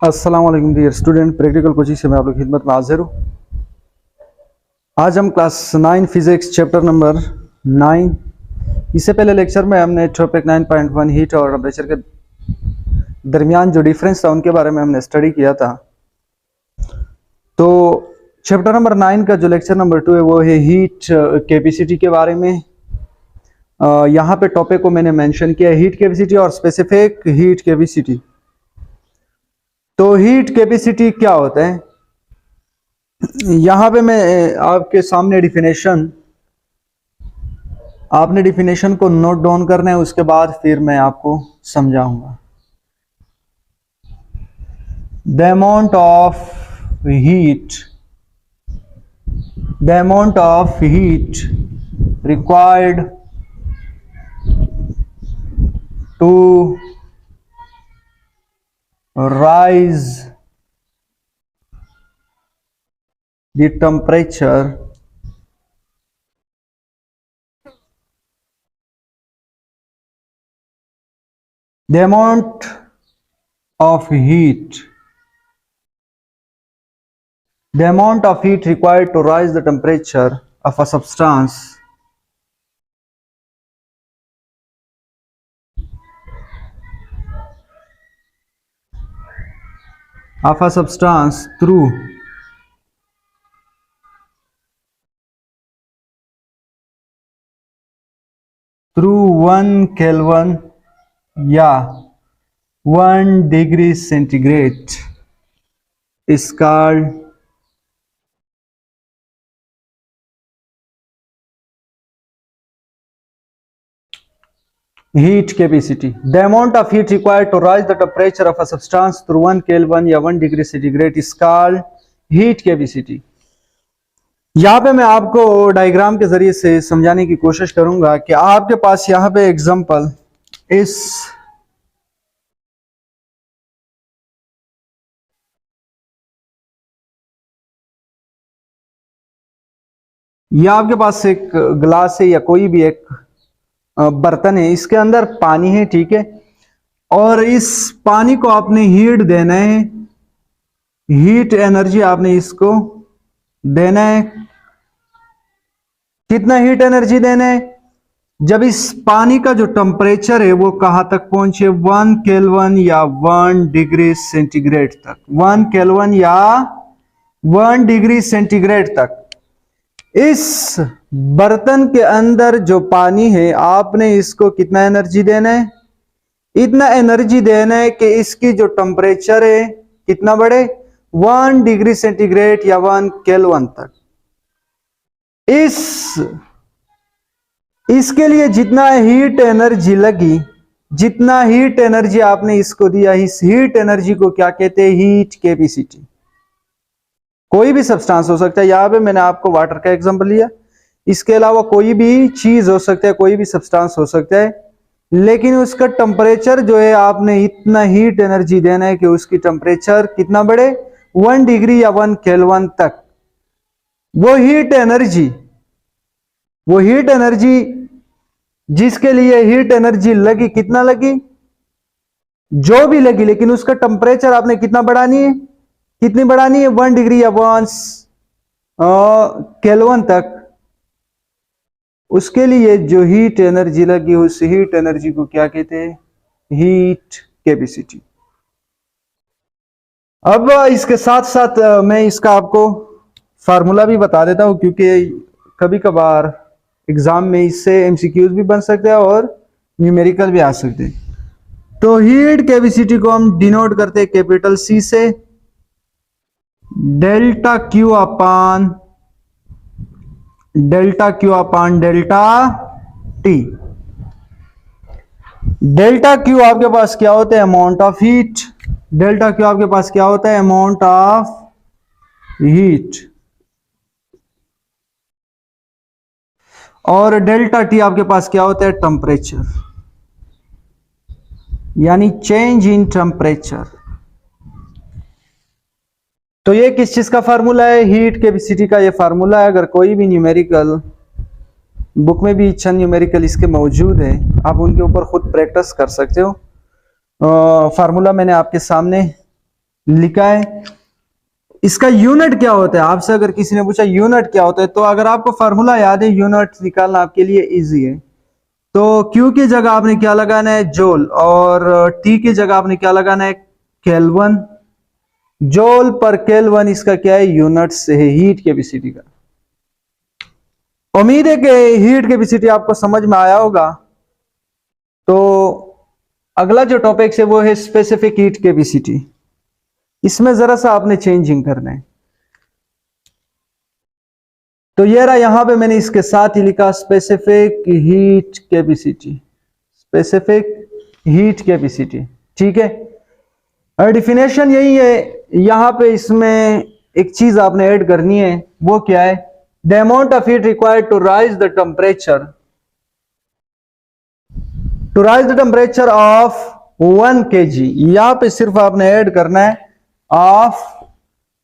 अस्सलाम वालेकुम dear student, practical coaching से मैं आप लोग की खिदमत में हाजिर हूँ। आज हम क्लास 9 फिजिक्स चैप्टर नंबर 9। इससे पहले लेक्चर में हमने टॉपिक 9.1 हीट और टेम्परेचर के दरमियान जो डिफरेंस था उनके बारे में हमने स्टडी किया था। तो चैप्टर नंबर 9 का जो लेक्चर नंबर 2 है वो है हीट कैपेसिटी के बारे में। यहाँ पे टॉपिक को मैंने मेंशन किया, हीट कैपेसिटी और स्पेसिफिक हीट कैपेसिटी। तो हीट कैपेसिटी क्या होता है, यहाँ पे मैं आपके सामने आपने डिफिनेशन को नोट डाउन करना है, उसके बाद फिर मैं आपको समझाऊंगा। The amount of heat required to rise the temperature the amount of heat required to rise the temperature of a substance through 1 Kelvin या 1 degree centigrade is called heat capacity. The amount of heat required to rise the temperature of a substance through 1 Kelvin या 1 degree centigrade is called heat capacity. यहाँ पे मैं आपको diagram के जरिए से समझाने की कोशिश करूंगा कि आपके पास यहाँ पे एग्जांपल ये आपके पास एक ग्लास है या कोई भी एक बर्तन है, इसके अंदर पानी है, ठीक है। और इस पानी को आपने हीट देना है, हीट एनर्जी आपने इसको देना है। कितना हीट एनर्जी देना है? जब इस पानी का जो टेम्परेचर है वो कहां तक पहुंचे, 1 केल्विन या 1 डिग्री सेंटीग्रेड तक। 1 केल्विन या 1 डिग्री सेंटीग्रेड तक इस बर्तन के अंदर जो पानी है आपने इसको कितना एनर्जी देना है? इतना एनर्जी देना है कि इसकी जो टेम्परेचर है कितना बढ़े, 1 डिग्री सेंटीग्रेड या 1 केल्विन तक। इसके लिए जितना हीट एनर्जी लगी, जितना हीट एनर्जी आपने इसको दिया, इस हीट एनर्जी को क्या कहते हैं? Heat capacity. कोई भी सब्सटेंस हो सकता है, यहां पे मैंने आपको वाटर का एग्जांपल लिया, इसके अलावा कोई भी चीज हो सकता है, कोई भी सब्सटेंस हो सकता है, लेकिन उसका टेम्परेचर जो है आपने इतना हीट एनर्जी देना है कि उसकी टेम्परेचर कितना बढ़े, 1 डिग्री या 1 केल्विन तक। वो हीट एनर्जी जिसके लिए हीट एनर्जी लगी, कितना लगी, जो भी लगी, लेकिन उसका टेम्परेचर आपने कितना बढ़ानी है, कितनी बढ़ानी है, 1 डिग्री या 1 केल्विन तक। उसके लिए जो हीट एनर्जी लगी, उस हीट एनर्जी को क्या कहते हैं? Heat capacity. अब इसके साथ साथ मैं इसका आपको फार्मूला भी बता देता हूं, क्योंकि कभी कभार एग्जाम में इससे एमसीक्यूज भी बन सकते हैं और न्यूमेरिकल भी आ सकते हैं। तो हीट कैपेसिटी को हम डिनोट करते हैं कैपिटल सी से, डेल्टा क्यू अपान डेल्टा टी। डेल्टा क्यू आपके पास क्या होता है? Amount of heat. Delta Q आपके पास क्या होता है? Amount of heat. और डेल्टा टी आपके पास क्या होता है? टेम्परेचर, यानी चेंज इन टेम्परेचर। तो ये किस चीज का फार्मूला है? हीट कैपेसिटी का ये फार्मूला है। अगर कोई भी न्यूमेरिकल बुक में भी चंद न्यूमेरिकल इसके मौजूद है, आप उनके ऊपर खुद प्रैक्टिस कर सकते हो। फार्मूला मैंने आपके सामने लिखा है। इसका यूनिट क्या होता है, आपसे अगर किसी ने पूछा यूनिट क्या होता है, तो अगर आपको फार्मूला याद है, यूनिट निकालना आपके लिए इजी है। तो क्यू की जगह आपने क्या लगाना है, जूल, और टी की जगह आपने क्या लगाना है, केल्विन। जूल पर केल्विन इसका क्या है, यूनिट्स है हीट कैपेसिटी का। उम्मीद है कि हीट कैपेसिटी आपको समझ में आया होगा। तो अगला जो टॉपिक है वो है स्पेसिफिक हीट कैपेसिटी। इसमें जरा सा आपने चेंजिंग करना है। तो ये रहा, यहां पे मैंने इसके साथ ही लिखा specific heat capacity, specific heat capacity, ठीक है। और डिफिनेशन यही है। यहां पे इसमें एक चीज आपने ऐड करनी है, वो क्या है, the amount of heat required to raise the temperature, to raise the temperature of 1 kg। यहां पे सिर्फ आपने ऐड करना है ऑफ,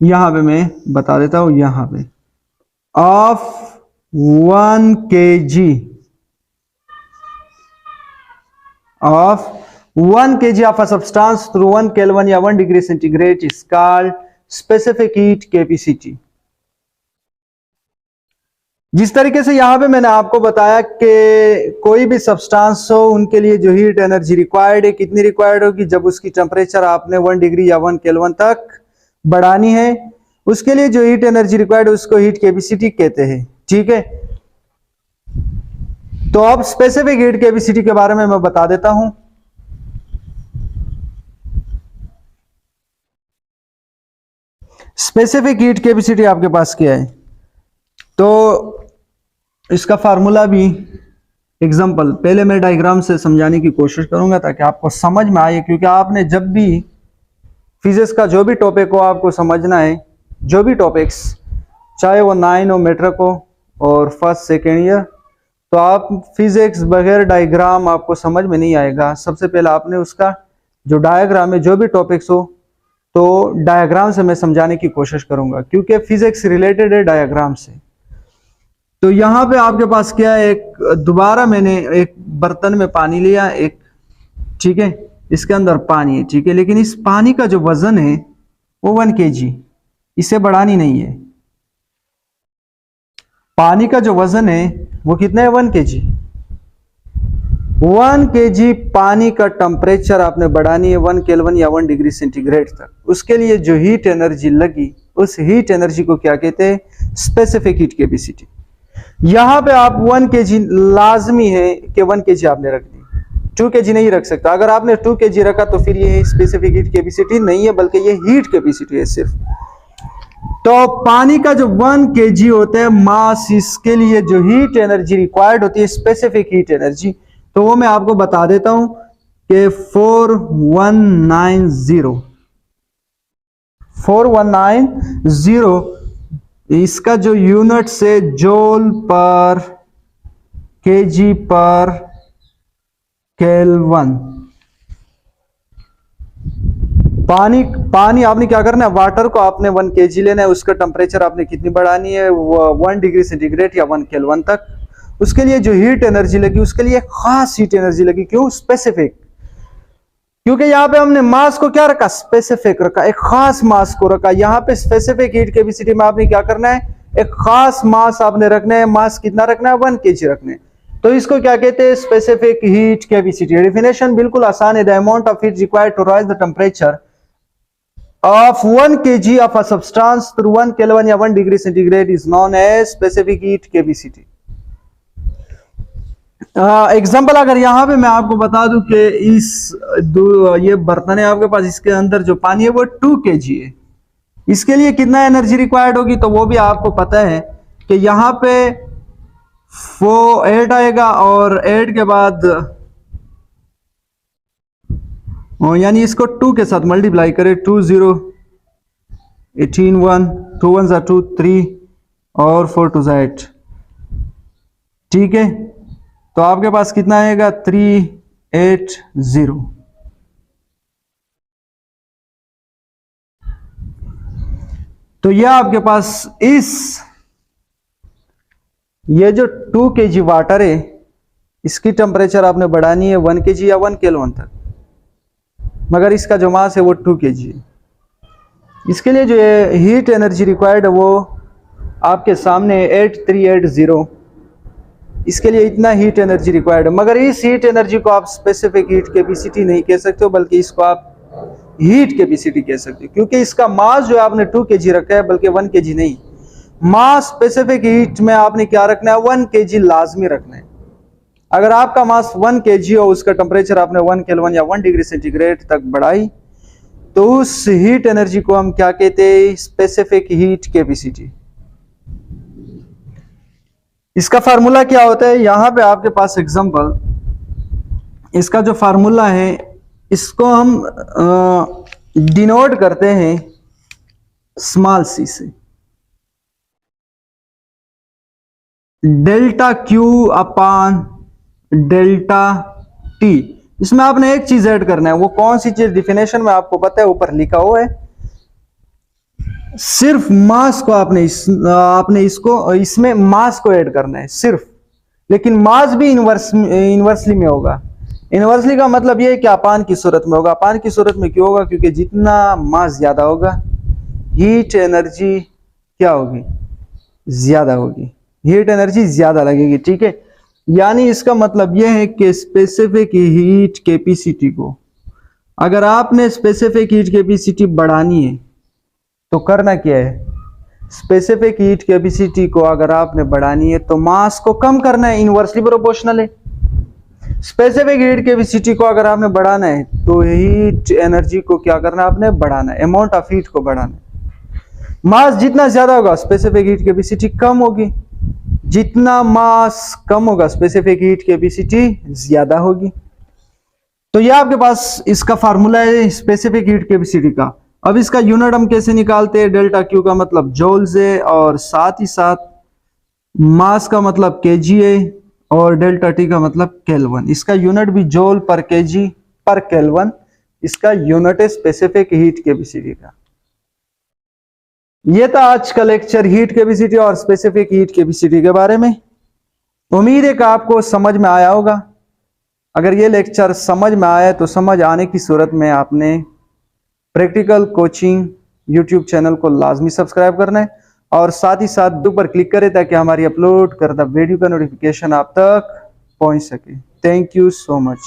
यहां पे मैं बता देता हूं, यहां पे of 1 kg, of 1 kg of a substance through 1 Kelvin या 1 degree centigrade is called specific heat capacity। जिस तरीके से यहां पे मैंने आपको बताया कि कोई भी सब्सटेंस हो, उनके लिए जो हीट एनर्जी रिक्वायर्ड है, कितनी रिक्वायर्ड होगी, जब उसकी टेम्परेचर आपने 1 डिग्री या 1 केल्विन तक बढ़ानी है, उसके लिए जो हीट एनर्जी रिक्वायर्ड है उसको हीट कैपेसिटी कहते हैं, ठीक है। तो अब स्पेसिफिक हीट कैपेसिटी के बारे में मैं बता देता हूं। स्पेसिफिक हीट कैपेसिटी आपके पास क्या है, तो इसका फार्मूला भी एग्जांपल पहले मैं डायग्राम से समझाने की कोशिश करूंगा ताकि आपको समझ में आए, क्योंकि आपने जब भी फिजिक्स का जो भी टॉपिक हो आपको समझना है, जो भी टॉपिक्स, चाहे वो 9 हो, मेट्रिक हो और फर्स्ट सेकेंड ईयर, तो आप फिजिक्स बगैर डायग्राम आपको समझ में नहीं आएगा। सबसे पहले आपने उसका जो डायग्राम है, जो भी टॉपिक्स हो, तो डायग्राम से मैं समझाने की कोशिश करूंगा, क्योंकि फिजिक्स रिलेटेड है डायग्राम से। तो यहां पे आपके पास क्या है, एक दोबारा मैंने एक बर्तन में पानी लिया एक, ठीक है, इसके अंदर पानी है, ठीक है, लेकिन इस पानी का जो वजन है वो 1 kg, इसे बढ़ानी नहीं है। पानी का जो वजन है वो कितना है, 1 kg। 1 kg पानी का टेम्परेचर आपने बढ़ानी है 1 केल्विन या 1 डिग्री सेंटीग्रेड तक। उसके लिए जो हीट एनर्जी लगी, उस हीट एनर्जी को क्या कहते हैं, स्पेसिफिक हीट कैपेसिटी। यहां पे आप 1 kg लाजमी है कि 1 kg आपने रख दी, 2 kg नहीं रख सकता। अगर आपने 2 kg रखा तो फिर ये स्पेसिफिक हीट कैपेसिटी नहीं है, बल्कि ये हीट कैपेसिटी है सिर्फ। तो पानी का जो 1 kg होता है मास, इसके लिए जो हीट एनर्जी रिक्वायर्ड होती है, स्पेसिफिक हीट एनर्जी, तो वो मैं आपको बता देता हूं कि 4190, इसका जो यूनिट से जूल पर केजी पर केल्विन। पानी आपने क्या करना है, वाटर को आपने 1 kg लेना है, उसका टेम्परेचर आपने कितनी बढ़ानी है, 1 डिग्री सेंटीग्रेड या 1 केल्विन तक। उसके लिए जो हीट एनर्जी लगी, उसके लिए खास हीट एनर्जी लगी। क्यों स्पेसिफिक, क्योंकि यहाँ पे हमने मास को क्या रखा, स्पेसिफिक रखा, एक खास मास को रखा। यहाँ पे स्पेसिफिक हीट कैपेसिटी में आपने क्या करना है, एक खास मास आपने रखना है। मास कितना रखना है, 1 kg रखना है। तो इसको क्या कहते हैं, स्पेसिफिक हीट कैपेसिटी। डेफिनेशन बिल्कुल आसान है, the amount of heat required to raise the temperature of 1 kg of a substance through 1 Kelvin या 1 degree centigrade is known as specific heat capacity। Example अगर यहाँ पे मैं आपको बता दूं कि ये बर्तन है आपके पास, इसके अंदर जो पानी है वो 2 kg है, इसके लिए कितना एनर्जी रिक्वायर्ड होगी, तो वो भी आपको पता है कि यहाँ पे 8 आएगा और 8 के बाद यानी इसको 2 के साथ मल्टीप्लाई करें, 2 0 18 1 2 1 2 3 और 4 2 8, ठीक है। तो आपके पास कितना आएगा, 380। तो यह आपके पास ये जो 2 kg वाटर है, इसकी टेम्परेचर आपने बढ़ानी है 1 kg या 1 केल्विन तक, मगर इसका जो मास है वो 2 kg है। इसके लिए जो है हीट एनर्जी रिक्वायर्ड है वो आपके सामने 8380, इसके लिए इतना हीट एनर्जी रिक्वायर्ड है। मगर इस हीट एनर्जी को आप स्पेसिफिक हीट कैपेसिटी नहीं कह सकते हो, बल्कि इसको आप हीट कैपेसिटी कह सकते हो, क्योंकि इसका मास जो आपने 2 kg रखा है, बल्कि 1 kg नहीं। मास स्पेसिफिक हीट में आपने क्या रखना है, 1 kg लाजमी रखना है। अगर आपका मास 1 kg हो, उसका टेम्परेचर आपने 1 केल्विन या 1 डिग्री सेंटीग्रेड तक बढ़ाई, तो उस हीट एनर्जी को हम क्या कहते हैं, स्पेसिफिक हीट कैपेसिटी। इसका फार्मूला क्या होता है, यहां पे आपके पास एग्जांपल, इसका जो फार्मूला है इसको हम डिनोट करते हैं स्मॉल सी से, डेल्टा क्यू अपान डेल्टा टी। इसमें आपने एक चीज ऐड करना है, वो कौन सी चीज डिफिनेशन में आपको पता है, ऊपर लिखा हुआ है। सिर्फ मास को आपने इसमें मास को ऐड करना है सिर्फ, लेकिन मास भी इनवर्सली में होगा। इनवर्सली का मतलब ये है कि अपान की सूरत में होगा। अपान की सूरत में क्यों होगा, क्योंकि जितना मास ज्यादा होगा हीट एनर्जी क्या होगी, ज्यादा होगी, हीट एनर्जी ज्यादा लगेगी। ठीक है, यानी इसका मतलब यह है कि स्पेसिफिक हीट कैपेसिटी को, अगर आपने स्पेसिफिक हीट कैपेसिटी बढ़ानी है तो करना क्या है, स्पेसिफिक हीट कैपेसिटी को अगर आपने बढ़ानी है तो मास को कम करना है, इनवर्सली प्रोपोर्शनल है। स्पेसिफिक हीट कैपेसिटी को अगर आपने बढ़ाना है तो हीट एनर्जी को क्या करना है, आपने बढ़ाना है, अमाउंट ऑफ हीट को बढ़ाना है। मास जितना ज्यादा होगा स्पेसिफिक हीट कैपेसिटी कम होगी, जितना मास कम होगा स्पेसिफिक हीट कैपेसिटी ज्यादा होगी। तो ये आपके पास इसका फार्मूला है स्पेसिफिक हीट कैपेसिटी का। अब इसका यूनिट हम कैसे निकालते हैं, डेल्टा क्यू का मतलब जूल्स है, और साथ ही साथ मास का मतलब केजी है, और डेल्टा टी का मतलब केल्विन। इसका यूनिट भी जूल पर केजी पर केल्विन, इसका यूनिट है स्पेसिफिक हीट कैपेसिटी का। ये था आज का लेक्चर हीट कैपेसिटी और स्पेसिफिक हीट कैपेसिटी के बारे में। उम्मीद है कि आपको समझ में आया होगा। अगर ये लेक्चर समझ में आया तो समझ आने की सूरत में आपने प्रैक्टिकल कोचिंग यूट्यूब चैनल को लाजमी सब्सक्राइब करना है, और साथ ही साथ बेल पर क्लिक करें ताकि हमारी अपलोड करदा वीडियो का नोटिफिकेशन आप तक पहुंच सके। Thank you so much.